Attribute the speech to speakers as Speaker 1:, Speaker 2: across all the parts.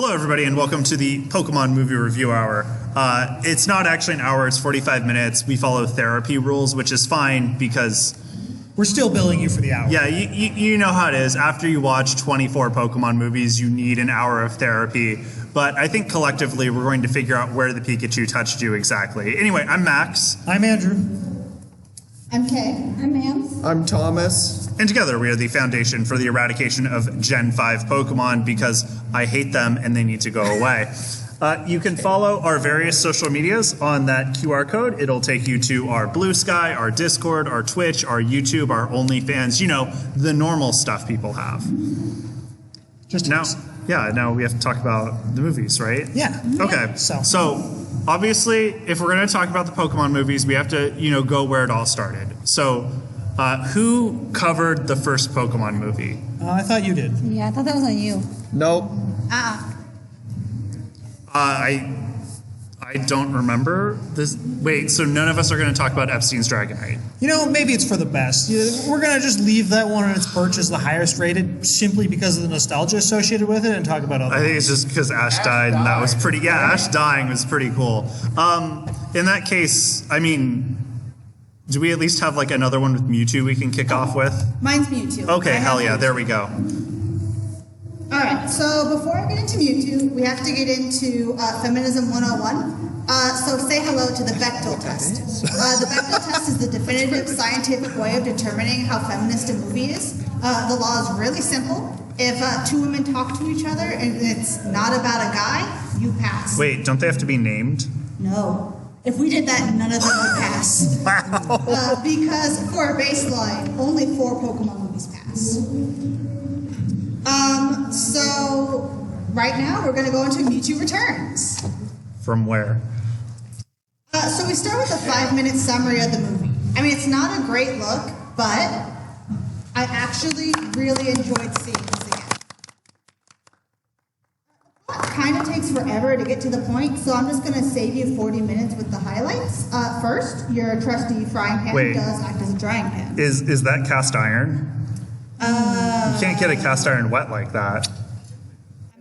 Speaker 1: Hello, everybody, and welcome to the Pokemon Movie Review Hour. It's not actually an hour, it's 45 minutes. We follow therapy rules, which is fine because...
Speaker 2: We're still billing you for the hour.
Speaker 1: Yeah, you know how it is. After you watch 24 Pokemon movies, you need an hour of therapy. But I think collectively we're going to figure out where the Pikachu touched you exactly. Anyway, I'm Max.
Speaker 2: I'm Andrew.
Speaker 3: I'm Kay. I'm Mams.
Speaker 4: I'm Thomas.
Speaker 1: And together we are the foundation for the eradication of Gen 5 Pokemon because I hate them and they need to go away. You can follow our various social medias on that QR code. It'll take you to our Blue Sky, our Discord, our Twitch, our YouTube, our OnlyFans, you know, the normal stuff people have. Now we have to talk about the movies, right?
Speaker 2: Yeah.
Speaker 1: Okay. So obviously, if we're going to talk about the Pokemon movies, we have to, go where it all started. So, who covered the first Pokemon movie?
Speaker 2: I thought you did.
Speaker 3: Yeah, I thought that was on you.
Speaker 4: Nope.
Speaker 1: I don't remember this. Wait, so none of us are going to talk about Epstein's Dragonite?
Speaker 2: Maybe it's for the best. We're going to just leave that one on its perch as the highest rated simply because of the nostalgia associated with it and talk about other
Speaker 1: I think it's just because Ash died and that was pretty... Yeah, Ash dying was pretty cool. In that case, do we at least have another one with Mewtwo we can kick off with?
Speaker 3: Mine's Mewtwo.
Speaker 1: Okay, hell yeah, there we go.
Speaker 3: Alright, so before I get into Mewtwo, we have to get into Feminism 101. So say hello to the Bechdel test. The Bechdel test is the definitive scientific way of determining how feminist a movie is. The law is really simple. If two women talk to each other and it's not about a guy, you pass.
Speaker 1: Wait, don't they have to be named?
Speaker 3: No. If we did that, none of them would pass.
Speaker 1: Wow.
Speaker 3: Because for a baseline, only 4 Pokemon movies pass. So right now we're going to go into Mewtwo Returns.
Speaker 1: From where?
Speaker 3: So we start with a 5-minute summary of the movie. It's not a great look, but I actually really enjoyed seeing this again. It kind of takes forever to get to the point, so I'm just going to save you 40 minutes with the highlights. First, your trusty frying pan does act as a drying pan.
Speaker 1: Is that cast iron? You can't get a cast iron wet like that.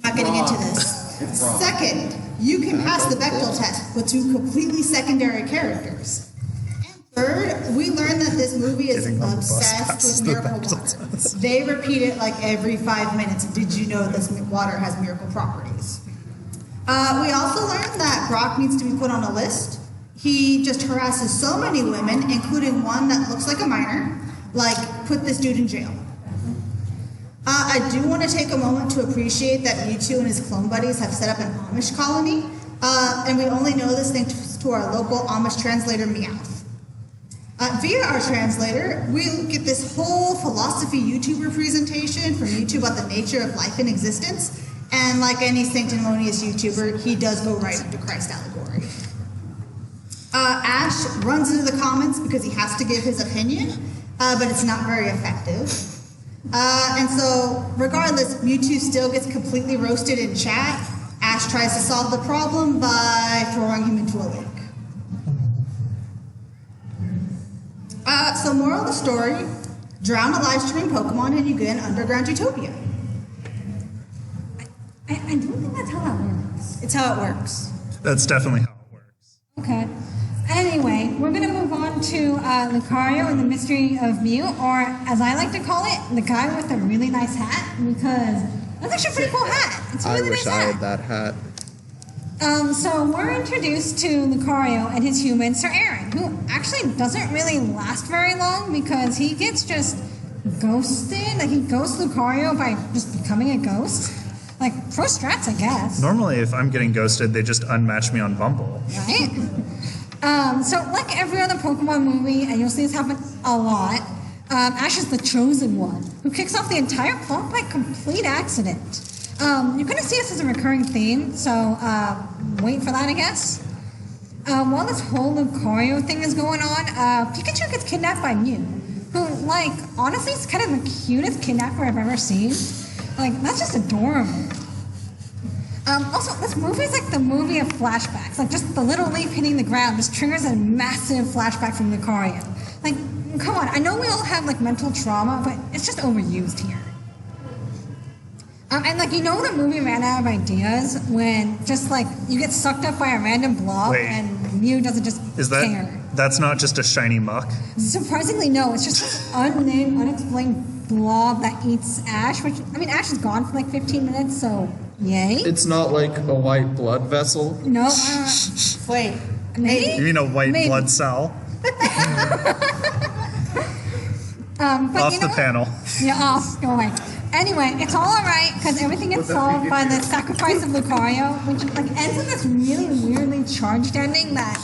Speaker 3: I'm not getting into this. Second, you can pass the Bechdel test with 2 completely secondary characters. And third, we learned that this movie is obsessed with miracle water. They repeat it every 5 minutes. Did you know this water has miracle properties? We also learned that Brock needs to be put on a list. He just harasses so many women, including one that looks like a minor, put this dude in jail. I do want to take a moment to appreciate that Mewtwo and his clone buddies have set up an Amish colony, and we only know this thanks to our local Amish translator, Meowth. Via our translator, we get this whole philosophy YouTuber presentation from Mewtwo about the nature of life and existence, and like any sanctimonious YouTuber, he does go right into Christ allegory. Ash runs into the comments because he has to give his opinion, but it's not very effective. And so, regardless, Mewtwo still gets completely roasted in chat. Ash tries to solve the problem by throwing him into a lake. So moral of the story, drown a live streaming Pokemon and you get an underground utopia. I don't think that's how that works. It's how it works.
Speaker 1: That's definitely how it works.
Speaker 5: Okay. Anyway, we're going to move on to Lucario and the Mystery of Mew, or as I like to call it, the guy with the really nice hat, because that's actually a pretty cool hat. It's a really nice hat.
Speaker 4: I wish I had that hat.
Speaker 5: So we're introduced to Lucario and his human, Sir Aaron, who actually doesn't really last very long because he gets just ghosted. He ghosts Lucario by just becoming a ghost. Pro strats, I guess.
Speaker 1: Normally, if I'm getting ghosted, they just unmatch me on Bumble.
Speaker 5: Right? So like every other Pokemon movie, and you'll see this happen a lot, Ash is the chosen one, who kicks off the entire plot by complete accident. You're going to see this as a recurring theme, so wait for that, I guess. While this whole Lucario thing is going on, Pikachu gets kidnapped by Mew, who, honestly, is kind of the cutest kidnapper I've ever seen. That's just adorable. Also, this movie is like the movie of flashbacks. Just the little leaf hitting the ground just triggers a massive flashback from Lucario. Come on, I know we all have, mental trauma, but it's just overused here. And like, you know, the movie ran out of ideas when just like you get sucked up by a random blob and Mew doesn't just care.
Speaker 1: That's not just a shiny muck?
Speaker 5: Surprisingly, no. It's just this unnamed, unexplained blob that eats Ash, which, I mean, Ash is gone for like 15 minutes, so yay.
Speaker 4: It's not like a white blood vessel?
Speaker 5: No.
Speaker 3: Wait.
Speaker 5: Maybe?
Speaker 1: You mean a white blood cell?
Speaker 5: But
Speaker 1: off
Speaker 5: you know
Speaker 1: the panel.
Speaker 5: Yeah, off. Go away. Anyway, it's all alright because everything gets solved by the sacrifice of Lucario, which like ends in this really weirdly charged ending that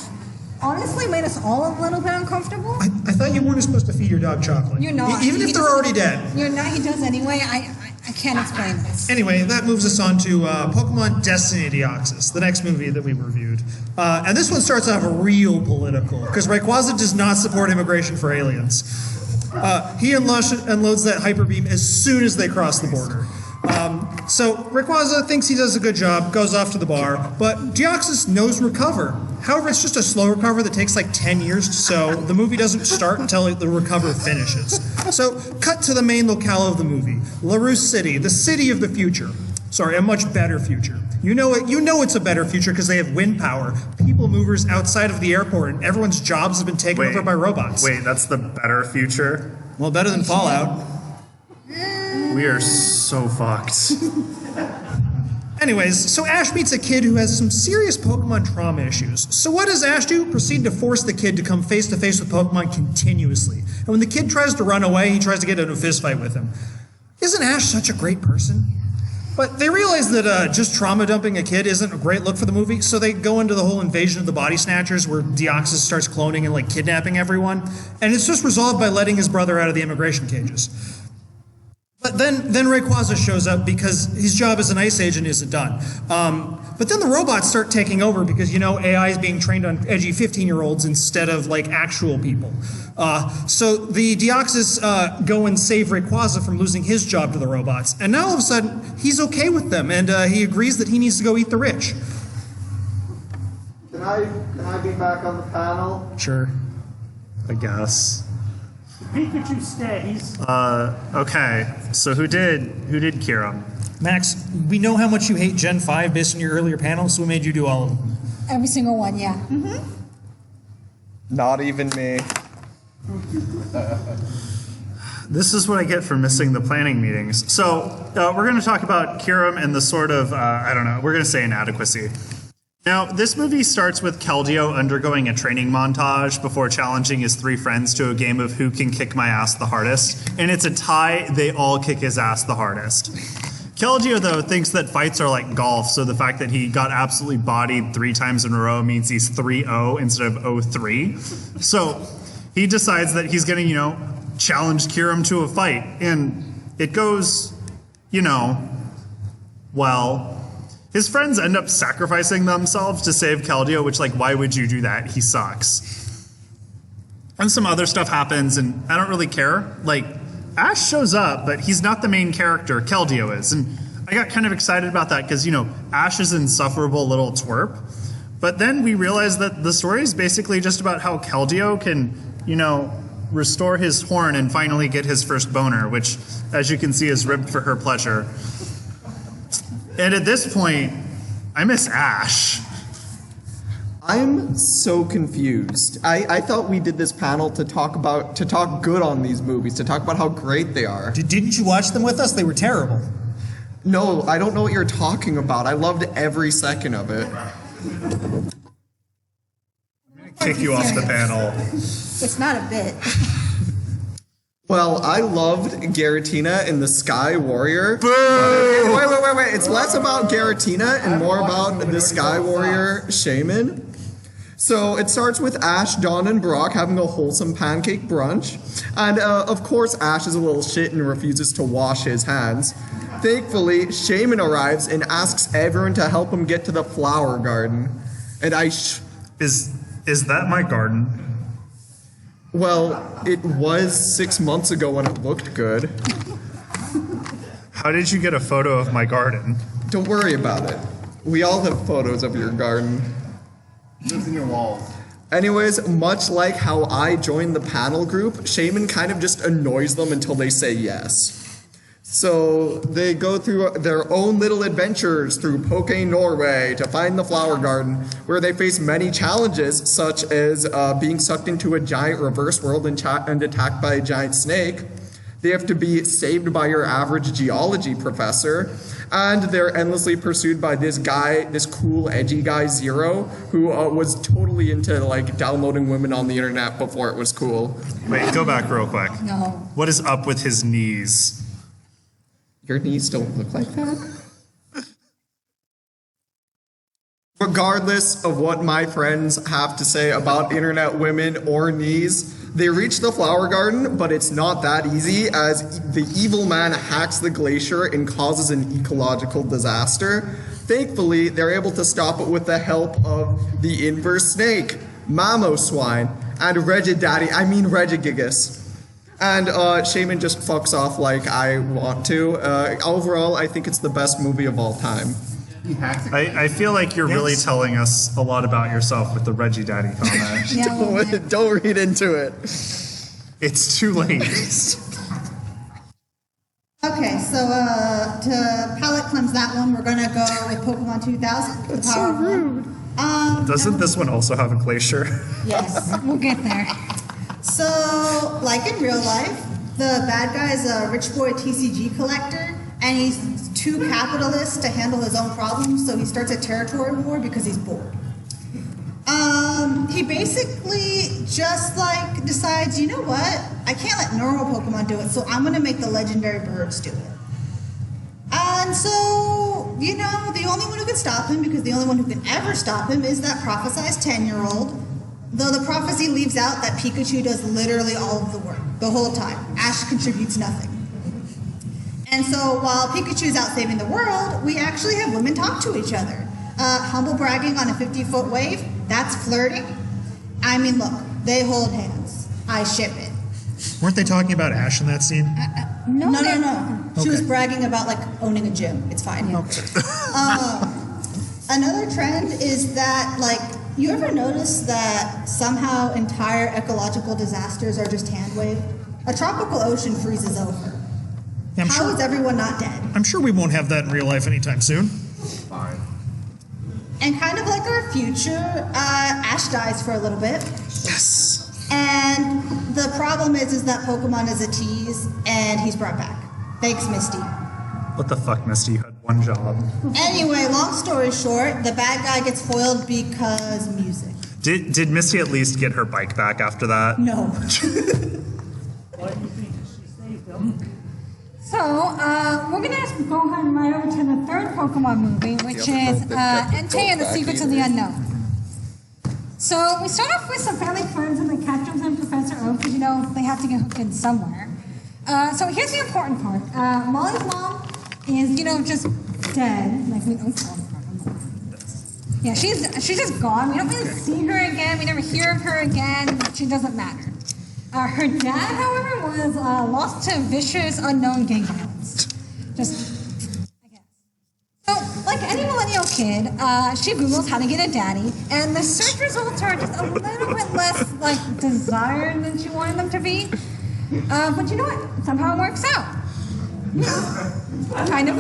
Speaker 5: honestly made us all a little bit uncomfortable.
Speaker 2: I thought you weren't supposed to feed your dog chocolate.
Speaker 5: You're not.
Speaker 2: Even if they're already dead.
Speaker 5: You're not. He does anyway. I can't explain this.
Speaker 2: Anyway, that moves us on to Pokemon Destiny Deoxys, the next movie that we reviewed. And this one starts off real political, because Rayquaza does not support immigration for aliens. He unloads that Hyper Beam as soon as they cross the border. So Rayquaza thinks he does a good job, goes off to the bar, but Deoxys knows recover. However, it's just a slow recover that takes like 10 years, so the movie doesn't start until the recover finishes. So, cut to the main locale of the movie, LaRue City, the city of the future. Sorry, a much better future. You know it's a better future because they have wind power, people movers outside of the airport, and everyone's jobs have been taken over by robots.
Speaker 1: Wait, that's the better future?
Speaker 2: Well, better than Fallout.
Speaker 1: We are so fucked.
Speaker 2: Anyways, so Ash meets a kid who has some serious Pokemon trauma issues. So what does Ash do? Proceed to force the kid to come face to face with Pokemon continuously. And when the kid tries to run away, he tries to get into a fist fight with him. Isn't Ash such a great person? But they realize that just trauma dumping a kid isn't a great look for the movie, so they go into the whole invasion of the body snatchers where Deoxys starts cloning and like kidnapping everyone. And it's just resolved by letting his brother out of the immigration cages. But then Rayquaza shows up because his job as an ice agent isn't done. But then the robots start taking over because, you know, AI is being trained on edgy 15-year-olds instead of, like, actual people. So the Deoxys go and save Rayquaza from losing his job to the robots. And now all of a sudden, he's okay with them, and he agrees that he needs to go eat the rich.
Speaker 4: Can I be back on the panel?
Speaker 2: Sure.
Speaker 1: I guess.
Speaker 6: Pikachu stays.
Speaker 1: Okay. So who did Kira?
Speaker 2: Max, we know how much you hate Gen 5 based on your earlier panel, so we made you do all of them.
Speaker 5: Every single one, yeah. Mm-hmm.
Speaker 4: Not even me.
Speaker 1: This is what I get for missing the planning meetings. So we're going to talk about Kyurem and the sort of, I don't know, we're going to say inadequacy. Now, this movie starts with Keldeo undergoing a training montage before challenging his three friends to a game of who can kick my ass the hardest. And it's a tie, they all kick his ass the hardest. Keldeo, though, thinks that fights are like golf, so the fact that he got absolutely bodied 3 times in a row means he's 3-0 instead of 0-3. So he decides that he's going to, challenge Kyurem to a fight. And it goes, well. His friends end up sacrificing themselves to save Keldeo, which, why would you do that? He sucks. And some other stuff happens, and I don't really care. Ash shows up, but he's not the main character. Keldeo is. And I got kind of excited about that because, Ash is an insufferable little twerp. But then we realized that the story is basically just about how Keldeo can, restore his horn and finally get his first boner, which, as you can see, is ribbed for her pleasure. And at this point, I miss Ash.
Speaker 4: I'm so confused. I thought we did this panel to talk good on these movies, to talk about how great they are.
Speaker 2: Didn't you watch them with us? They were terrible.
Speaker 4: No, I don't know what you're talking about. I loved every second of it.
Speaker 1: I'm gonna kick you off the panel.
Speaker 3: It's not a bit.
Speaker 4: Well, I loved Giratina in the Sky Warrior.
Speaker 1: Boo!
Speaker 4: Wait. It's less about Giratina and more about the Sky Warrior Shaman. So it starts with Ash, Dawn, and Brock having a wholesome pancake brunch. And of course, Ash is a little shit and refuses to wash his hands. Thankfully, Shaman arrives and asks everyone to help him get to the flower garden. And
Speaker 1: Is that my garden?
Speaker 4: Well, it was 6 months ago when it looked good.
Speaker 1: How did you get a photo of my garden?
Speaker 4: Don't worry about it. We all have photos of your garden.
Speaker 7: It's in your walls.
Speaker 4: Anyways, much like how I joined the panel group, Shaman kind of just annoys them until they say yes. So they go through their own little adventures through Poke Norway to find the flower garden, where they face many challenges, such as being sucked into a giant reverse world and attacked by a giant snake. They have to be saved by your average geology professor, and they're endlessly pursued by this guy, this cool, edgy guy, Zero, who was totally into like downloading women on the internet before it was cool.
Speaker 1: Wait, go back real quick.
Speaker 5: No.
Speaker 1: What is up with his knees?
Speaker 4: Your knees don't look like that. Regardless of what my friends have to say about internet women or knees, they reach the flower garden, but it's not that easy, as the evil man hacks the glacier and causes an ecological disaster. Thankfully, they're able to stop it with the help of the inverse snake, Mamoswine, and Regigigas. And Shaman just fucks off like I want to. Overall, I think it's the best movie of all time.
Speaker 1: I feel like you're really telling us a lot about yourself with the Reggie Daddy comment.
Speaker 5: Yeah,
Speaker 4: Don't read into it.
Speaker 1: It's too late.
Speaker 3: Okay, so to palate cleanse that one, we're gonna go with Pokemon 2000.
Speaker 4: That's so rude.
Speaker 1: Doesn't this one also have a glacier?
Speaker 3: Yes.
Speaker 5: we'll get there.
Speaker 3: So, like in real life, the bad guy is a rich boy TCG collector, and he's too capitalist to handle his own problems, so he starts a territory war because he's bored. He basically just like decides, you know what? I can't let normal Pokemon do it, so I'm gonna make the legendary birds do it. And so, you know, the only one who can stop him, because the only one who can ever stop him is that prophesized 10-year-old. Though the prophecy leaves out that Pikachu does literally all of the work, the whole time. Ash contributes nothing. And so while Pikachu's out saving the world, we actually have women talk to each other. Humble bragging on a 50-foot wave, that's flirting. I mean, look, they hold hands. I ship it.
Speaker 2: Weren't they talking about Ash in that scene?
Speaker 3: No. She was bragging about like owning a gym. It's fine.
Speaker 2: Okay.
Speaker 3: Another trend is that, like, you ever notice that somehow entire ecological disasters are just hand waved? A tropical ocean freezes over.
Speaker 2: Yeah,
Speaker 3: How is everyone not dead?
Speaker 2: I'm sure we won't have that in real life anytime soon.
Speaker 7: Fine.
Speaker 3: And kind of like our future, Ash dies for a little bit.
Speaker 2: Yes.
Speaker 3: And the problem is that Pokemon is a tease, and he's brought back. Thanks, Misty.
Speaker 1: What the fuck, Misty? You had one job.
Speaker 3: Anyway, long story short, the bad guy gets foiled because music.
Speaker 1: Did Misty at least get her bike back after that?
Speaker 3: No.
Speaker 6: Why do you think she saved him?
Speaker 5: So, we're going to go ahead and right over to the third Pokemon movie, which is Entei and the Secrets of the Unknown. So, we start off with some family friends and the captains and Professor Oak, because, you know, they have to get hooked in somewhere. So, here's the important part. Molly's mom is, you know, just dead. Like, we don't call her. Yeah, she's just gone. We don't really see her again. We never hear of her again. She doesn't matter. Her dad, however, was lost to vicious, unknown gang violence. Just, I guess. So, like any millennial kid, she Googles how to get a daddy, and the search results are just a little bit less, like, desired than she wanted them to be. But you know what? Somehow it works out. Kind of.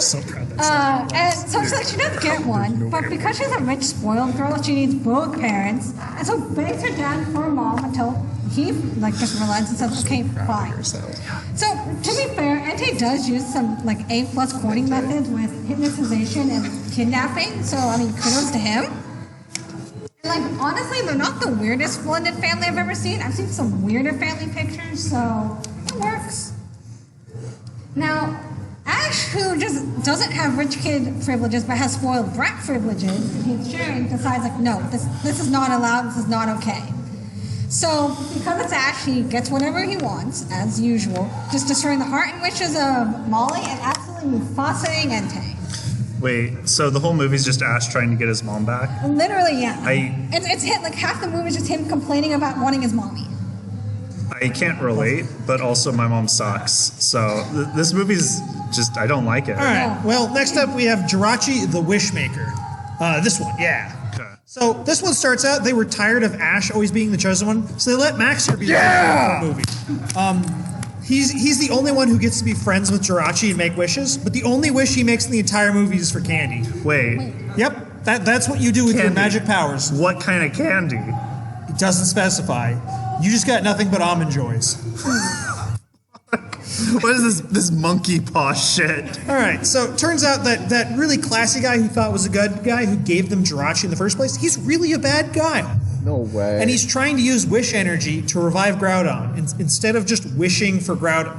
Speaker 2: So proud of that.
Speaker 5: And so she does get one, but because she's a rich, spoiled girl, she needs both parents, and so begs her dad for a mom until he like just relents and says, "Okay, fine." So to be fair, Entei does use some like A+ courting methods with hypnotization and kidnapping. So I mean, kudos to him. And, like honestly, they're not the weirdest blended family I've ever seen. I've seen some weirder family pictures, so it works. Now, Ash, who just doesn't have rich kid privileges but has spoiled brat privileges, and he's sharing, decides like, no, this is not allowed, this is not okay. So, because it's Ash, he gets whatever he wants, as usual, just destroying the heart and wishes of Molly and absolutely Mufasa-ing Entei.
Speaker 1: Wait, so the whole movie's just Ash trying to get his mom back?
Speaker 5: Literally, yeah. It's hit, like half the movie is just him complaining about wanting his mommy.
Speaker 1: I can't relate, but also my mom sucks. So this movie's just, I don't like it.
Speaker 2: All right. Well, next up we have Jirachi the Wishmaker. This one, yeah.
Speaker 1: Okay.
Speaker 2: So this one starts out, they were tired of Ash always being the chosen one, so they let Max here be the movie. He's the only one who gets to be friends with Jirachi and make wishes, but the only wish he makes in the entire movie is for candy.
Speaker 1: Wait.
Speaker 2: Yep, that's what you do with your
Speaker 1: Candy.
Speaker 2: magic powers.
Speaker 1: What kind of candy?
Speaker 2: It doesn't specify. You just got nothing but almond joys.
Speaker 1: What is this monkey paw shit?
Speaker 2: All right, so it turns out that really classy guy who thought was a good guy who gave them Jirachi in the first place, he's really a bad guy.
Speaker 4: No way.
Speaker 2: And he's trying to use wish energy to revive Groudon instead of just wishing for Groudon.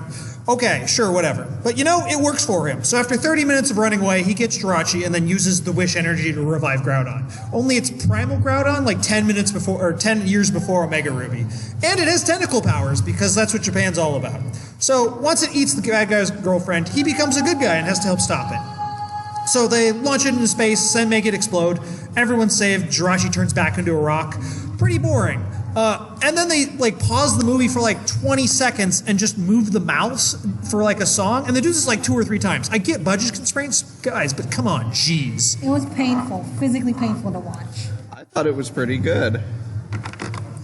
Speaker 2: Okay, sure, whatever. But it works for him. So after 30 minutes of running away, he gets Jirachi and then uses the wish energy to revive Groudon. Only it's primal Groudon, like 10 years before Omega Ruby. And it has tentacle powers, because that's what Japan's all about. So once it eats the bad guy's girlfriend, he becomes a good guy and has to help stop it. So they launch it into space, then make it explode. Everyone's saved. Jirachi turns back into a rock. Pretty boring. And then they pause the movie for 20 seconds and just move the mouse for a song, and they do this 2 or 3 times. I get budget constraints, guys, but come on, jeez.
Speaker 5: It was painful, physically painful to watch.
Speaker 4: I thought it was pretty good.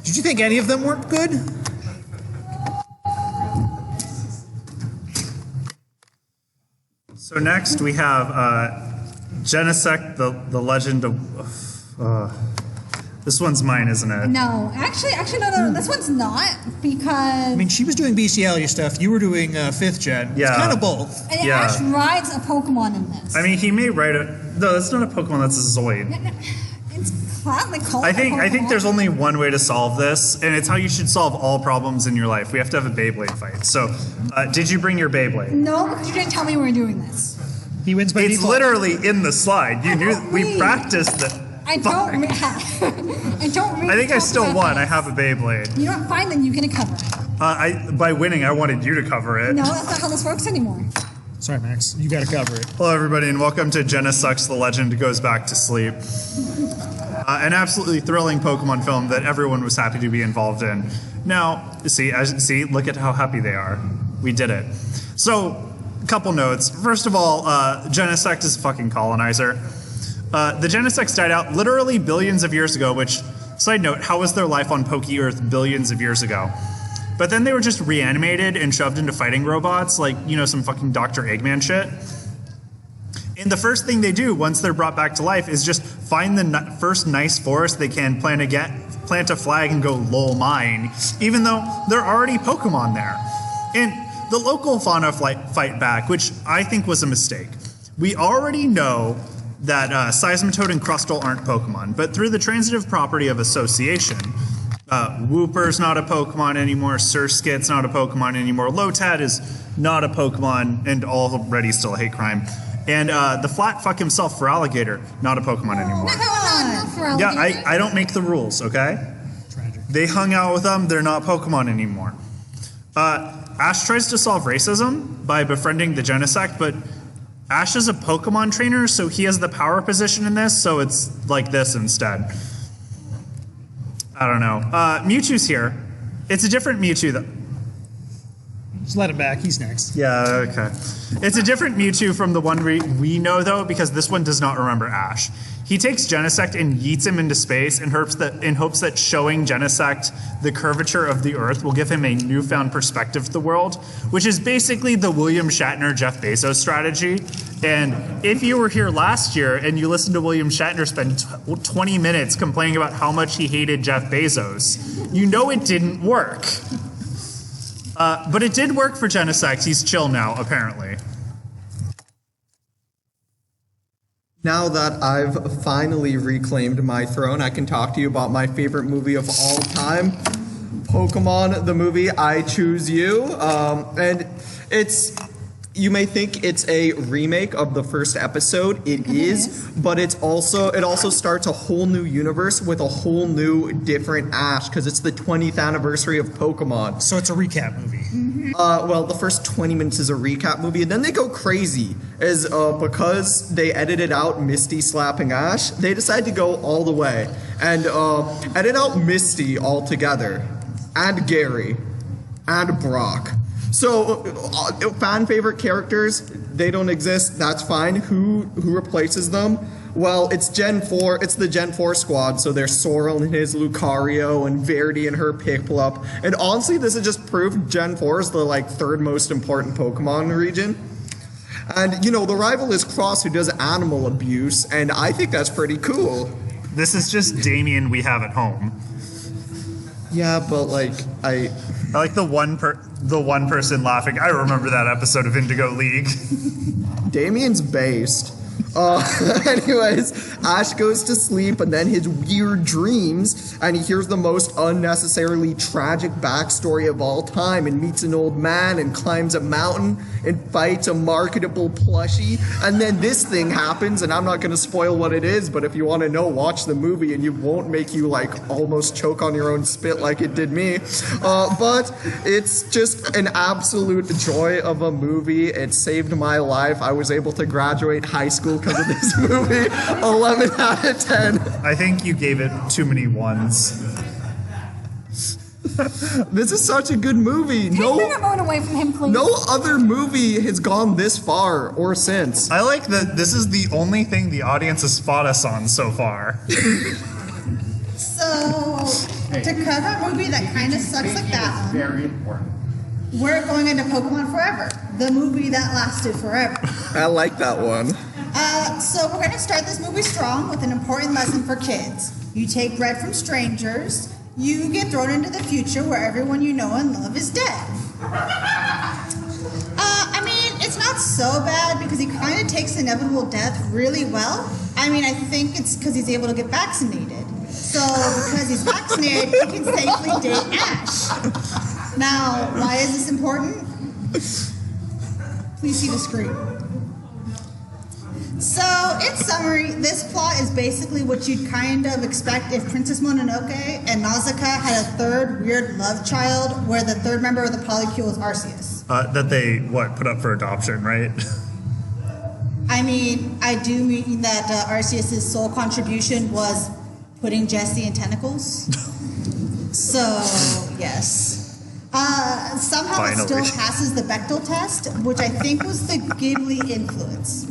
Speaker 2: Did you think any of them weren't good?
Speaker 1: So next we have Genesect, the Legend of... this one's mine, isn't it?
Speaker 5: No, actually, no. This one's not, because...
Speaker 2: I mean, she was doing BCLU stuff. You were doing 5th gen.
Speaker 1: Yeah.
Speaker 2: It's kind of both.
Speaker 5: And
Speaker 1: Yeah.
Speaker 5: Ash rides a Pokemon in this.
Speaker 1: I mean, he may write it... No, that's not a Pokemon, that's a Zoid.
Speaker 5: It's flatly called
Speaker 1: I
Speaker 5: a
Speaker 1: think
Speaker 5: Pokemon.
Speaker 1: there's only one way to solve this, and it's how you should solve all problems in your life. We have to have a Beyblade fight. So, did you bring your Beyblade?
Speaker 5: No, because you didn't tell me we were doing this.
Speaker 2: He wins by
Speaker 1: It's
Speaker 2: default.
Speaker 1: literally in the slide. You knew we
Speaker 5: Wait.
Speaker 1: practiced it.
Speaker 5: I don't
Speaker 1: I think I still won. I have a Beyblade.
Speaker 5: You know what? Fine, then you get a cover.
Speaker 1: By winning, I wanted you to cover it.
Speaker 5: No, that's not how this works anymore.
Speaker 2: Sorry, Max. You got to cover it.
Speaker 1: Hello, everybody, and welcome to Jenna Sucks, the Legend Goes Back to Sleep. An absolutely thrilling Pokemon film that everyone was happy to be involved in. Now, see, look at how happy they are. We did it. So, a couple notes. First of all, Genesect is a fucking colonizer. The Genesects died out literally billions of years ago, which, side note, how was their life on Poke Earth billions of years ago? But then they were just reanimated and shoved into fighting robots, some fucking Dr. Eggman shit. And the first thing they do once they're brought back to life is just find the first nice forest they can, plant a flag, and go lol mine, even though there are already Pokemon there. And the local fauna fight back, which I think was a mistake. We already know that Seismitoad and Crustle aren't Pokemon, but through the transitive property of association, Wooper's not a Pokemon anymore, Surskit's not a Pokemon anymore, Lotad is not a Pokemon, and already still a hate crime. And the flat fuck himself for Alligator, not a Pokemon anymore.
Speaker 5: Not for
Speaker 1: Yeah,
Speaker 5: Alligator.
Speaker 1: I don't make the rules, okay?
Speaker 2: Tragic.
Speaker 1: They hung out with them, they're not Pokemon anymore. Ash tries to solve racism by befriending the Genesect, but Ash is a Pokemon trainer, so he has the power position in this, so it's like this instead. I don't know. Mewtwo's here. It's a different Mewtwo, though.
Speaker 2: Just let him back. He's next.
Speaker 1: Yeah, okay. It's a different Mewtwo from the one we know, though, because this one does not remember Ash. He takes Genesect and yeets him into space in hopes that showing Genesect the curvature of the Earth will give him a newfound perspective of the world, which is basically the William Shatner, Jeff Bezos strategy. And if you were here last year and you listened to William Shatner spend 20 minutes complaining about how much he hated Jeff Bezos, you know it didn't work. But it did work for Genesect. He's chill now, apparently.
Speaker 4: Now that I've finally reclaimed my throne, I can talk to you about my favorite movie of all time, Pokemon, the movie I Choose You. And you may think it's a remake of the first episode. It is, but it also starts a whole new universe with a whole new different Ash, because it's the 20th anniversary of Pokemon.
Speaker 2: So it's a recap movie.
Speaker 4: Well, the first 20 minutes is a recap movie, and then they go crazy. Because they edited out Misty slapping Ash, they decided to go all the way and edit out Misty altogether, and Gary, and Brock. So, fan favorite characters, they don't exist. That's fine. Who replaces them? Well, it's Gen 4. It's the Gen 4 squad. So there's Sorrel and his Lucario and Verdi and her Piplup. And honestly, this is just proof Gen 4 is the third most important Pokemon region. And, the rival is Cross, who does animal abuse, and I think that's pretty cool.
Speaker 1: This is just Damien we have at home.
Speaker 4: Yeah, but, I
Speaker 1: like the one person laughing. I remember that episode of Indigo League.
Speaker 4: Damien's based. Anyways, Ash goes to sleep and then his weird dreams, and he hears the most unnecessarily tragic backstory of all time and meets an old man and climbs a mountain and fights a marketable plushie, and then this thing happens, and I'm not going to spoil what it is, but if you want to know, watch the movie and it won't make you almost choke on your own spit like it did me. But it's just an absolute joy of a movie. It saved my life. I was able to graduate high school because of this movie. 11 out of 10.
Speaker 1: I think you gave it too many ones.
Speaker 4: This is such a good movie.
Speaker 5: Take that moment away from him, please.
Speaker 4: No other movie has gone this far or since.
Speaker 1: I like that this is the only thing the audience has fought us on so far.
Speaker 3: So, to cover a movie that kind of sucks like that one,
Speaker 7: Very important.
Speaker 3: we're going into Pokemon Forever, the movie that lasted forever.
Speaker 4: I like that one.
Speaker 3: So we're going to start this movie strong with an important lesson for kids. You take bread from strangers, you get thrown into the future where everyone you know and love is dead. I mean, it's not so bad because he kind of takes inevitable death really well. I mean, I think it's because he's able to get vaccinated. So because he's vaccinated, he can safely date Ash. Now, why is this important? Please see the screen. So, in summary, this plot is basically what you'd kind of expect if Princess Mononoke and Nausicaa had a third weird love child where the third member of the polycule is Arceus.
Speaker 1: That they, put up for adoption, right?
Speaker 3: I mean, I do mean that Arceus' sole contribution was putting Jessie in tentacles. So, yes. Somehow
Speaker 1: Finally.
Speaker 3: it still passes the Bechdel test, which I think was the Ghibli influence.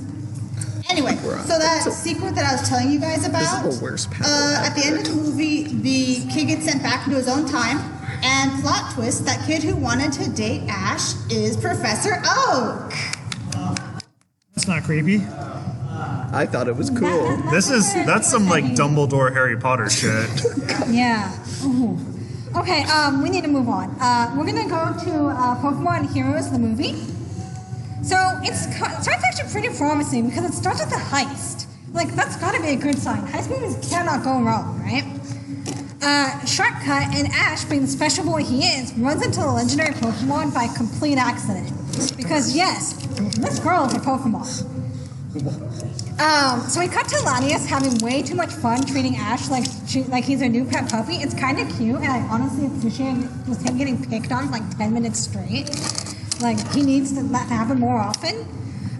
Speaker 3: Anyway, so that secret that I was telling you guys about,
Speaker 4: This is the worst pattern
Speaker 3: at the end of the movie, the kid gets sent back into his own time, and plot twist, that kid who wanted to date Ash is Professor Oak.
Speaker 2: That's not creepy.
Speaker 4: I thought it was cool.
Speaker 1: That's some Dumbledore Harry Potter shit.
Speaker 5: Yeah. Ooh. Okay, we need to move on. We're gonna go to Pokemon Heroes, the movie. So it starts actually pretty promising because it starts with a heist. That's gotta be a good sign. Heist movies cannot go wrong, right? Shortcut, and Ash, being the special boy he is, runs into the legendary Pokemon by complete accident. Because yes, this girl is a Pokemon. So we cut to Lanius having way too much fun treating Ash like he's a new pet puppy. It's kind of cute, and I honestly appreciate just him getting picked on for 10 minutes straight. He needs that to happen more often.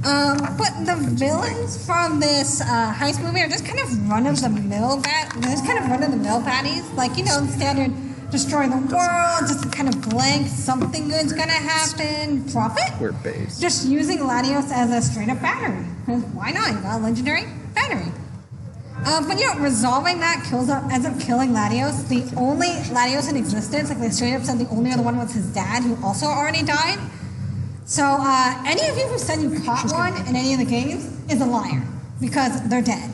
Speaker 5: But the villains from this heist movie are just kind of run-of-the-mill baddies. The standard destroy the world, just kind of blank, something good's gonna happen, profit?
Speaker 4: We're based.
Speaker 5: Just using Latios as a straight-up battery. Because why not? You got a legendary battery. But resolving that ends up killing Latios. The only Latios in existence, they straight up said the only other one was his dad, who also already died. So any of you who said you caught one in any of the games is a liar, because they're dead.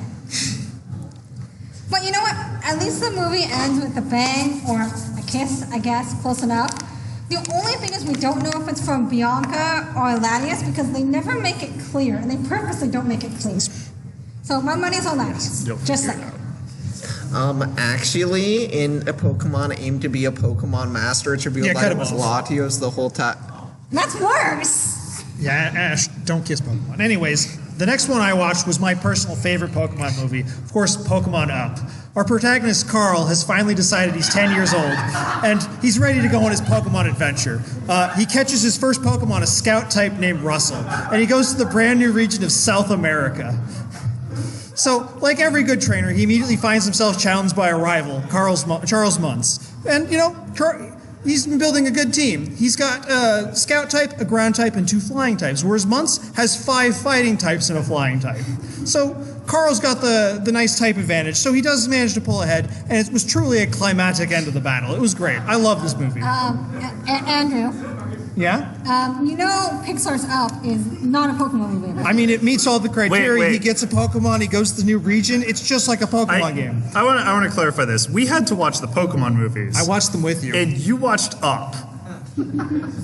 Speaker 5: But you know what? At least the movie ends with a bang, or a kiss, I guess, close enough. The only thing is we don't know if it's from Bianca or Latios, because they never make it clear, and they purposely don't make it clear. So my money's on Latios. Just saying.
Speaker 4: Actually, in a Pokemon Aim to be a Pokemon Master, it should be it was Latios the whole time.
Speaker 5: That's worse.
Speaker 2: Yeah, Ash, don't kiss Pokemon. Anyways, the next one I watched was my personal favorite Pokemon movie. Of course, Pokemon Up. Our protagonist, Carl, has finally decided he's 10 years old, and he's ready to go on his Pokemon adventure. He catches his first Pokemon, a scout type named Russell, and he goes to the brand new region of South America. So, like every good trainer, he immediately finds himself challenged by a rival, Charles Muntz. And, he's been building a good team. He's got a scout type, a ground type, and 2 flying types, whereas Muntz has 5 fighting types and a flying type. So Carl's got the nice type advantage, so he does manage to pull ahead, and it was truly a climactic end of the battle. It was great. I love this movie.
Speaker 5: Andrew,
Speaker 2: Yeah?
Speaker 5: you know Pixar's Up is not a Pokemon movie.
Speaker 2: I mean, it meets all the criteria.
Speaker 1: Wait.
Speaker 2: He gets a Pokemon, he goes to the new region. It's just like a Pokemon game.
Speaker 1: I want to clarify this. We had to watch the Pokemon movies.
Speaker 2: I watched them with you.
Speaker 1: And you watched Up.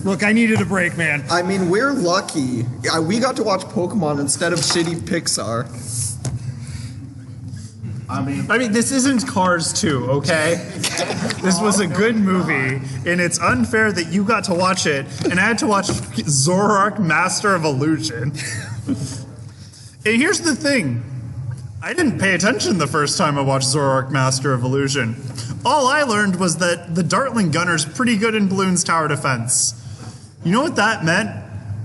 Speaker 2: Look, I needed a break, man.
Speaker 4: I mean, we're lucky. We got to watch Pokemon instead of shitty Pixar.
Speaker 1: I mean, this isn't Cars 2, okay? This was a good movie, and it's unfair that you got to watch it, and I had to watch Zoroark Master of Illusion. And here's the thing. I didn't pay attention the first time I watched Zoroark Master of Illusion. All I learned was that the Dartling Gunner's pretty good in Bloons Tower Defense. You know what that meant?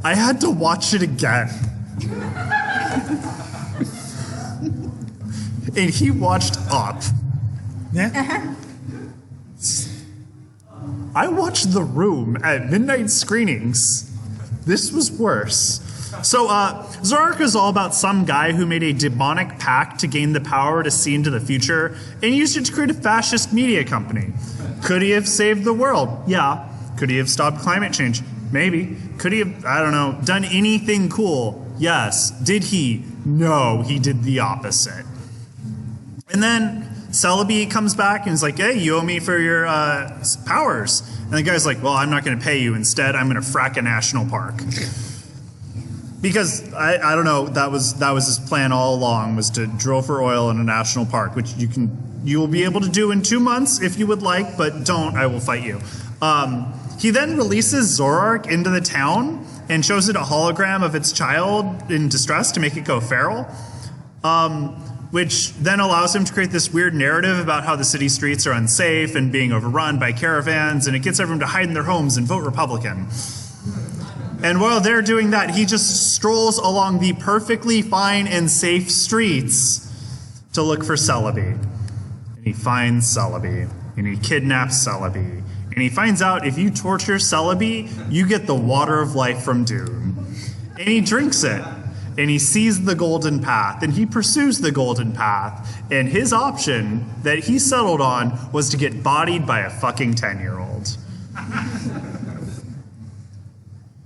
Speaker 1: I had to watch it again. And he watched Up.
Speaker 2: Yeah?
Speaker 1: I watched The Room at midnight screenings. This was worse. So, Zoroark is all about some guy who made a demonic pact to gain the power to see into the future and used it to create a fascist media company. Could he have saved the world? Yeah. Could he have stopped climate change? Maybe. Could he have, I don't know, done anything cool? Yes. Did he? No, he did the opposite. And then Celebi comes back and is like, hey, you owe me for your powers. And the guy's like, well, I'm not going to pay you. Instead, I'm going to frack a national park. Because, I don't know, that was his plan all along, was to drill for oil in a national park, which you will be able to do in 2 months if you would like, but don't, I will fight you. He then releases Zoroark into the town and shows it a hologram of its child in distress to make it go feral. Which then allows him to create this weird narrative about how the city streets are unsafe and being overrun by caravans, and it gets everyone to hide in their homes and vote Republican. And while they're doing that, he just strolls along the perfectly fine and safe streets to look for Celebi. And he finds Celebi, and he kidnaps Celebi. And he finds out if you torture Celebi, you get the water of life from Dune. And he drinks it. And he sees the golden path, and he pursues the golden path, and his option that he settled on was to get bodied by a fucking 10-year-old.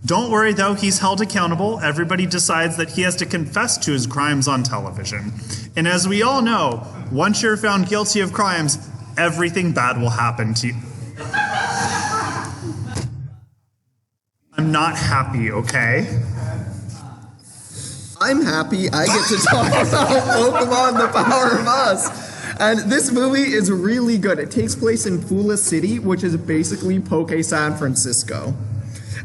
Speaker 1: Don't worry, though, he's held accountable. Everybody decides that he has to confess to his crimes on television. And as we all know, once you're found guilty of crimes, everything bad will happen to you. I'm not happy, okay?
Speaker 4: I'm happy I get to talk about Pokemon The Power of Us. And this movie is really good. It takes place in Fula City, which is basically Poke San Francisco.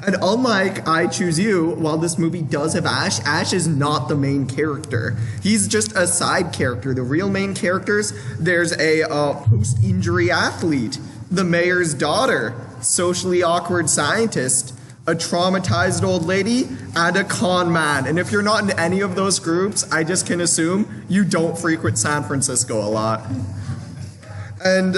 Speaker 4: And unlike I Choose You, while this movie does have Ash, Ash is not the main character. He's just a side character. The real main characters, there's a post-injury athlete, the mayor's daughter, socially awkward scientist, a traumatized old lady, and a con man. And if you're not in any of those groups, I just can assume you don't frequent San Francisco a lot. And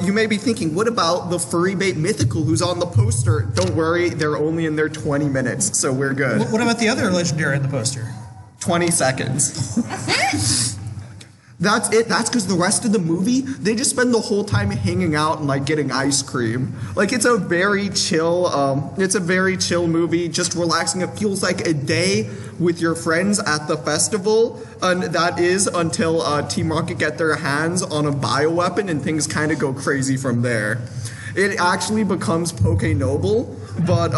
Speaker 4: you may be thinking, what about the furry bait mythical who's on the poster? Don't worry, they're only in there 20 minutes, so we're good.
Speaker 2: What about the other legendary in the poster?
Speaker 4: 20 seconds. That's it. That's because the rest of the movie, they just spend the whole time hanging out and like getting ice cream. Like it's a very chill movie, just relaxing. It feels like a day with your friends at the festival, and that is until Team Rocket get their hands on a bioweapon and things kind of go crazy from there. It actually becomes Poke Noble, but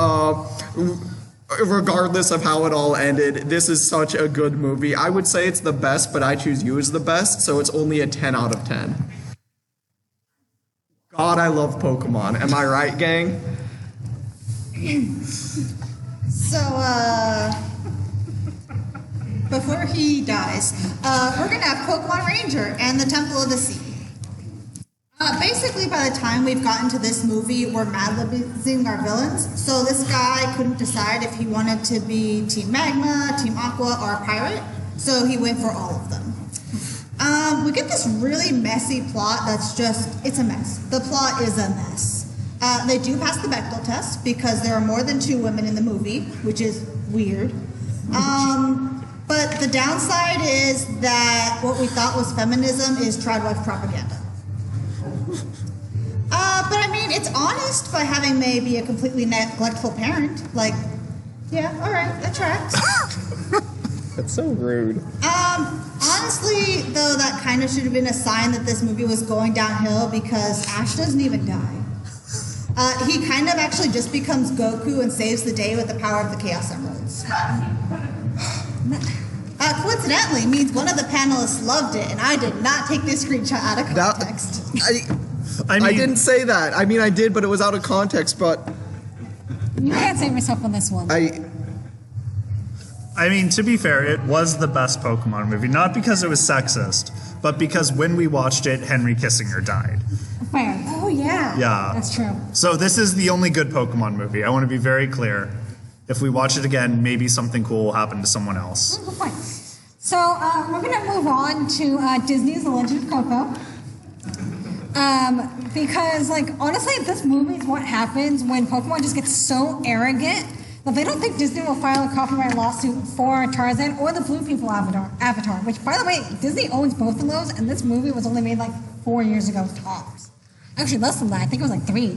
Speaker 4: regardless of how it all ended, this is such a good movie. I would say it's the best, but I Choose You is the best, so it's only a 10 out of 10. God, I love Pokemon. Am I right, gang?
Speaker 3: So, before he dies, we're gonna have Pokemon Ranger and the Temple of the Sea. Basically, by the time we've gotten to this movie, we're mad-libbing our villains. So this guy couldn't decide if he wanted to be Team Magma, Team Aqua, or a pirate. So he went for all of them. We get this really messy plot that's just, it's a mess. The plot is a mess. They do pass the Bechdel test because there are more than 2 women in the movie, which is weird. But the downside is that what we thought was feminism is tried-wife propaganda. But I mean, it's honest by having May be a completely neglectful parent. Like, yeah, all right, that tracks.
Speaker 4: That's so rude.
Speaker 3: Honestly, though, that kind of should have been a sign that this movie was going downhill because Ash doesn't even die. He kind of actually just becomes Goku and saves the day with the power of the Chaos Emeralds. Coincidentally, means one of the panelists loved it, and I did not take this screenshot out of context.
Speaker 4: I didn't say that. I mean, I did, but it was out of context, but...
Speaker 5: You can't save yourself on this one.
Speaker 1: I mean, to be fair, it was the best Pokemon movie, not because it was sexist, but because when we watched it, Henry Kissinger died.
Speaker 5: Fair.
Speaker 3: Oh, yeah.
Speaker 1: Yeah.
Speaker 5: That's true.
Speaker 1: So this is the only good Pokemon movie. I want to be very clear. If we watch it again, maybe something cool will happen to someone else.
Speaker 5: Good point. So we're going to move on to Disney's The Legend of Coco. Because, like, honestly, this movie is what happens when Pokemon just gets so arrogant that they don't think Disney will file a copyright lawsuit for Tarzan or the Blue People Avatar, which, by the way, Disney owns both of those, and this movie was only made like 4 years ago tops. Actually, less than that. I think it was like 3.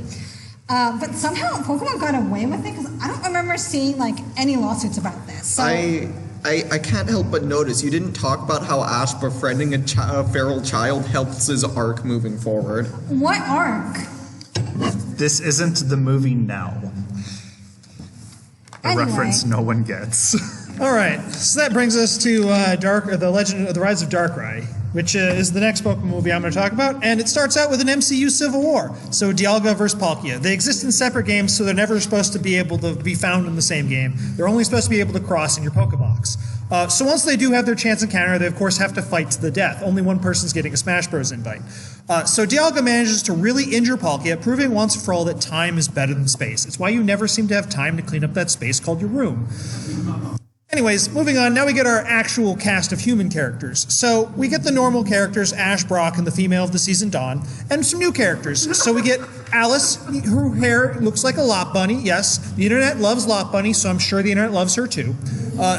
Speaker 5: But somehow Pokemon got away with it because I don't remember seeing like any lawsuits about this. So,
Speaker 4: I can't help but notice you didn't talk about how Ash befriending a feral child helps his arc moving forward.
Speaker 5: What arc?
Speaker 1: This isn't the movie now. A
Speaker 5: Anyway.
Speaker 1: reference no one gets.
Speaker 2: All right, so that brings us to The Legend of the Rise of Darkrai, which is the next Pokemon movie I'm going to talk about, and it starts out with an MCU civil war. So Dialga versus Palkia. They exist in separate games, so they're never supposed to be able to be found in the same game. They're only supposed to be able to cross in your Pokébox. So once they do have their chance encounter, they of course have to fight to the death. Only one person's getting a Smash Bros. Invite. So Dialga manages to really injure Palkia, proving once for all that time is better than space. It's why you never seem to have time to clean up that space called your room. Anyways, moving on, now we get our actual cast of human characters. So we get the normal characters, Ash, Brock, and the female of the season, Dawn, and some new characters. So we get Alice, her hair looks like a Lot Bunny, yes. The internet loves Lot Bunny, so I'm sure the internet loves her too.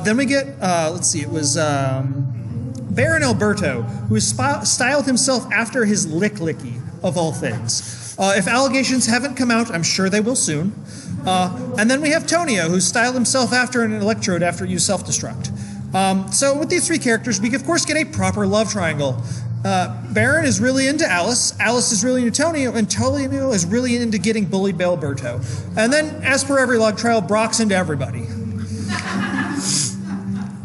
Speaker 2: Then we get, it was Baron Alberto, who has styled himself after his Lick-Licky, of all things. If allegations haven't come out, I'm sure they will soon. And then we have Tonio, who styled himself after an Electrode after it used self-destruct. So with these 3 characters, we of course get a proper love triangle. Baron is really into Alice, Alice is really into Tonio, and Tonio is really into getting bullied by Alberto. And then, as per every love trial, Brock's into everybody.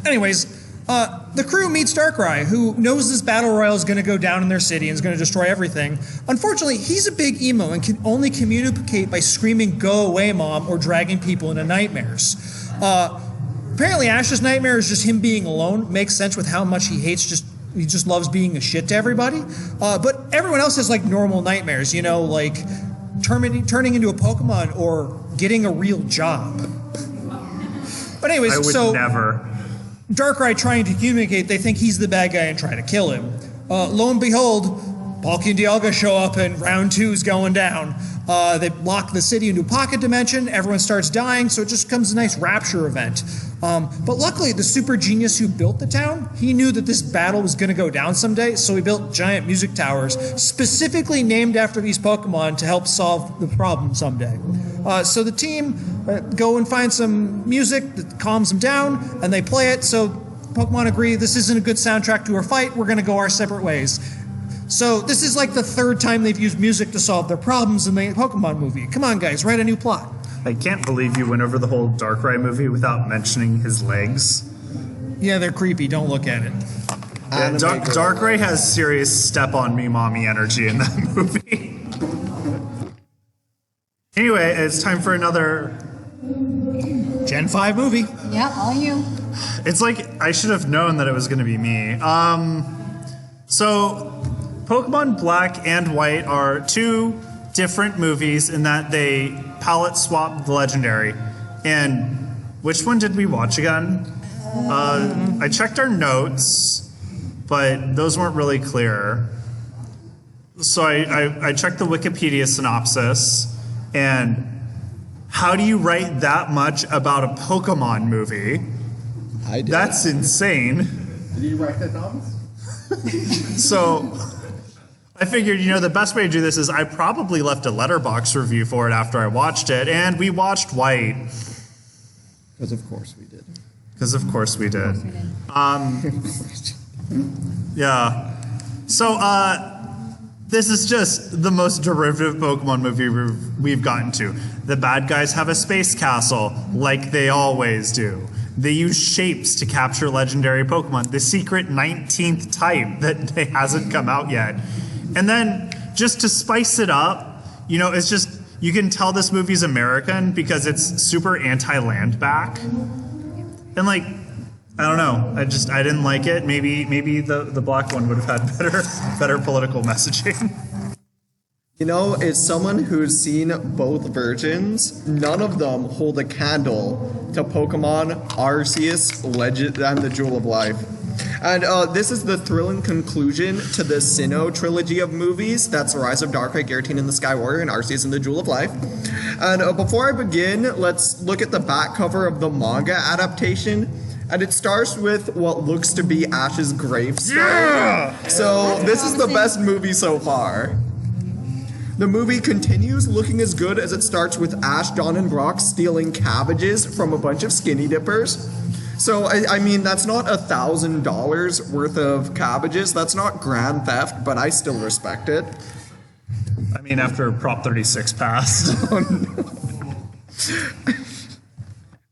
Speaker 2: Anyways, the crew meets Darkrai, who knows this battle royale is going to go down in their city and is going to destroy everything. Unfortunately, he's a big emo and can only communicate by screaming, "Go away, Mom," or dragging people into nightmares. Apparently, Ash's nightmare is just him being alone. Makes sense with how much he just loves being a shit to everybody. But everyone else has like normal nightmares, you know, like turning into a Pokemon or getting a real job. But anyways,
Speaker 1: I would never.
Speaker 2: Darkrai trying to communicate, they think he's the bad guy and try to kill him. Lo and behold, Palkia and Dialga show up and round 2 is going down. They lock the city into a pocket dimension, everyone starts dying, so it just becomes a nice rapture event. But luckily, the super genius who built the town, he knew that this battle was going to go down someday, so he built giant music towers, specifically named after these Pokemon to help solve the problem someday. So the team go and find some music that calms them down, and they play it, so Pokemon agree, this isn't a good soundtrack to our fight, we're going to go our separate ways. So this is like the 3rd time they've used music to solve their problems in the Pokemon movie. Come on, guys, write a new plot.
Speaker 1: I can't believe you went over the whole Darkrai movie without mentioning his legs.
Speaker 2: Yeah, they're creepy, don't look at it.
Speaker 1: Yeah, Darkrai has serious step-on-me mommy energy in that movie. Anyway, it's time for another
Speaker 2: Gen 5 movie.
Speaker 5: Yep, all you.
Speaker 1: It's like I should have known that it was going to be me. So Pokemon Black and White are 2 different movies in that they palette swap the Legendary. And which one did we watch again? I checked our notes, but those weren't really clear. So I checked the Wikipedia synopsis, And how do you write that much about a Pokemon movie?
Speaker 4: I did.
Speaker 1: That's insane.
Speaker 7: Did you write that, Thomas?
Speaker 1: So I figured, the best way to do this is I probably left a letterbox review for it after I watched it, and we watched White.
Speaker 4: Because of course we did.
Speaker 1: Because of course we did. Yeah. So this is just the most derivative Pokemon movie we've gotten to. The bad guys have a space castle, like they always do. They use shapes to capture legendary Pokemon, the secret 19th type that hasn't come out yet. And then, just to spice it up, it's just, you can tell this movie's American because it's super anti-land back. And I don't know, I didn't like it. Maybe the black one would have had better political messaging.
Speaker 4: As someone who's seen both versions, none of them hold a candle to Pokemon Arceus, Legend, and the Jewel of Life. And this is the thrilling conclusion to the Sinnoh trilogy of movies. That's The Rise of Darkrai, Giratina and the Sky Warrior, and Arceus and the Jewel of Life. And before I begin, let's look at the back cover of the manga adaptation. And it starts with what looks to be Ash's gravestone.
Speaker 1: Yeah!
Speaker 4: So this is the best movie so far. The movie continues looking as good as it starts with Ash, Dawn, and Brock stealing cabbages from a bunch of skinny dippers. So, I mean, that's not $1,000 worth of cabbages. That's not grand theft, but I still respect it.
Speaker 1: I mean, after Prop 36 passed.
Speaker 4: Oh, no.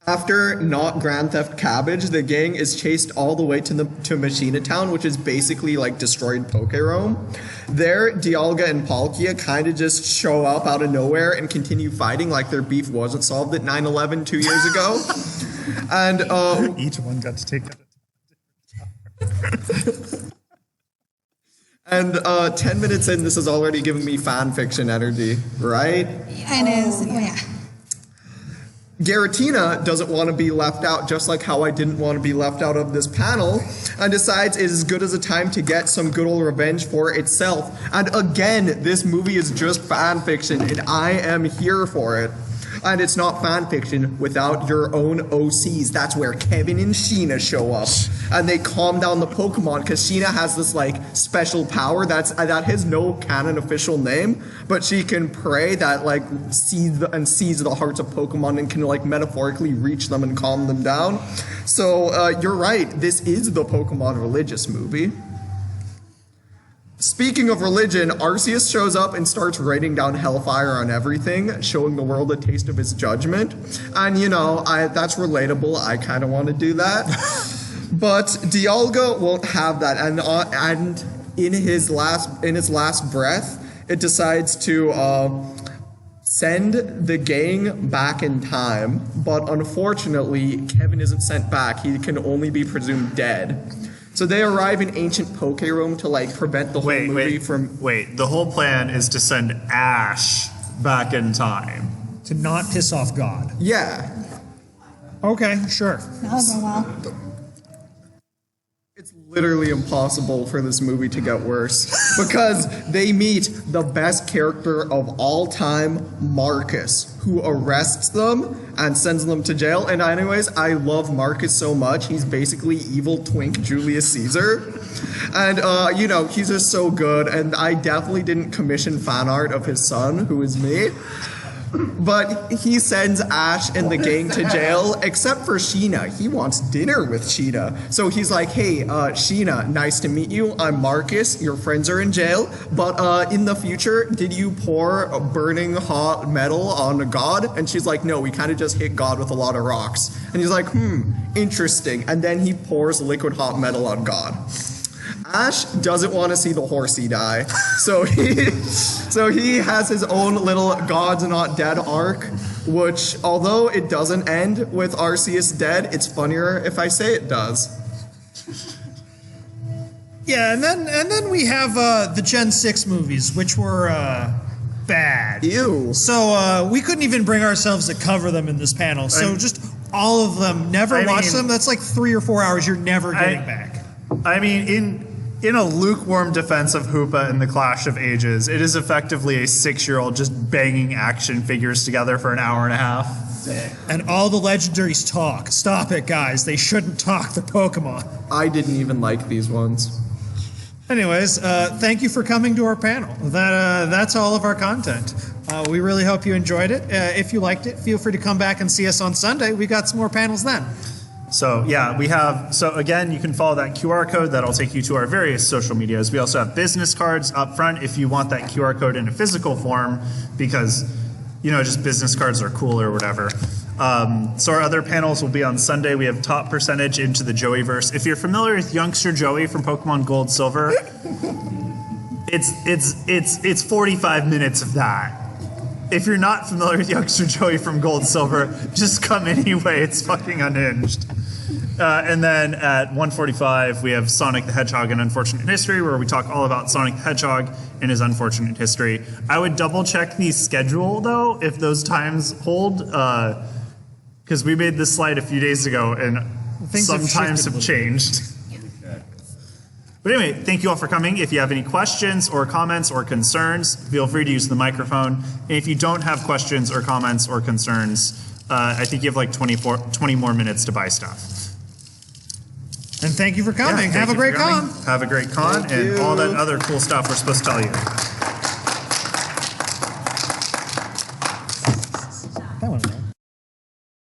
Speaker 4: After not Grand Theft Cabbage, the gang is chased all the way to Machina Town, which is basically like destroyed Pokerome. There, Dialga and Palkia kind of just show up out of nowhere and continue fighting like their beef wasn't solved at 9/11 2 years ago. And
Speaker 1: each one got to take it.
Speaker 4: And 10 minutes in, this is already giving me fan fiction energy, right?
Speaker 5: It is. Oh, yeah.
Speaker 4: Giratina doesn't want to be left out, just like how I didn't want to be left out of this panel, and decides it is as good as a time to get some good old revenge for itself. And again, this movie is just fan fiction, and I am here for it. And it's not fan fiction without your own OCs. That's where Kevin and Sheena show up. And they calm down the Pokemon because Sheena has this like special power that has no canon official name, but she can pray that like sees the hearts of Pokemon and can like metaphorically reach them and calm them down. So you're right, this is the Pokemon religious movie. Speaking of religion, Arceus shows up and starts writing down hellfire on everything, showing the world a taste of his judgment. And that's relatable. I kind of want to do that. But Dialga won't have that. And in his last breath, it decides to send the gang back in time. But unfortunately, Kevin isn't sent back. He can only be presumed dead. So they arrive in ancient Pokerome to like prevent the whole movie from...
Speaker 1: Wait, the whole plan is to send Ash back in time.
Speaker 2: To not piss off God.
Speaker 4: Yeah.
Speaker 2: Okay, sure.
Speaker 5: That'll go well.
Speaker 4: It's literally impossible for this movie to get worse because they meet the best character of all time, Marcus, who arrests them and sends them to jail. And anyways, I love Marcus so much. He's basically evil twink Julius Caesar. And, he's just so good. And I definitely didn't commission fan art of his son, who is me. But he sends Ash and the gang to jail, except for Sheena. He wants dinner with Sheena. So he's like, hey, Sheena, nice to meet you. I'm Marcus. Your friends are in jail. But in the future, did you pour a burning hot metal on God? And she's like, no, we kind of just hit God with a lot of rocks. And he's like, interesting. And then he pours liquid hot metal on God. Ash doesn't want to see the horsey die, so he has his own little God's Not Dead arc, which, although it doesn't end with Arceus dead, it's funnier if I say it does.
Speaker 2: Yeah, and then we have the Gen 6 movies, which were bad.
Speaker 4: Ew.
Speaker 2: So we couldn't even bring ourselves to cover them in this panel. So just all of them, never watch them. That's like 3 or 4 hours you're never getting back.
Speaker 1: I mean, in a lukewarm defense of Hoopa and the Clash of Ages, it is effectively a 6-year-old just banging action figures together for an hour and a half.
Speaker 2: And all the legendaries talk. Stop it, guys. They shouldn't talk. They're Pokemon.
Speaker 4: I didn't even like these ones.
Speaker 2: Anyways, thank you for coming to our panel. That's all of our content. We really hope you enjoyed it. If you liked it, feel free to come back and see us on Sunday. We got some more panels then.
Speaker 1: So yeah, we have, so again, you can follow that QR code. That'll take you to our various social medias. We also have business cards up front if you want that QR code in a physical form because, you know, just business cards are cool or whatever. So our other panels will be on Sunday. We have top percentage into the Joeyverse. If you're familiar with youngster Joey from Pokemon Gold Silver, it's 45 minutes of that. If you're not familiar with youngster Joey from Gold Silver, just come anyway. It's fucking unhinged. And then at 1:45, we have Sonic the Hedgehog and Unfortunate History, where we talk all about Sonic the Hedgehog and his unfortunate history. I would double check the schedule, though, if those times hold, because we made this slide a few days ago, and some times have changed. But anyway, thank you all for coming. If you have any questions or comments or concerns, feel free to use the microphone. And if you don't have questions or comments or concerns, I think you have like 20 more minutes to buy stuff.
Speaker 2: And thank you for coming. Have a great con.
Speaker 1: Have a great con and all that other cool stuff we're supposed to tell you.
Speaker 2: That one.